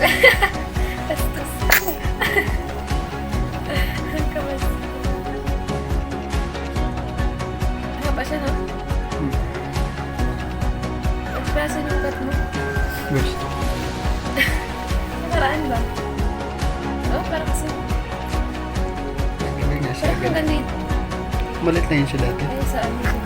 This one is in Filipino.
Bastos. Kabas. Haba siya, no? Ang klase ng cut mo. Gusto. Nakaraan ba? Oh, para kasi. Gawin nga siya. Parang ganito. Malit na yun siya dati. Ay, saan yun?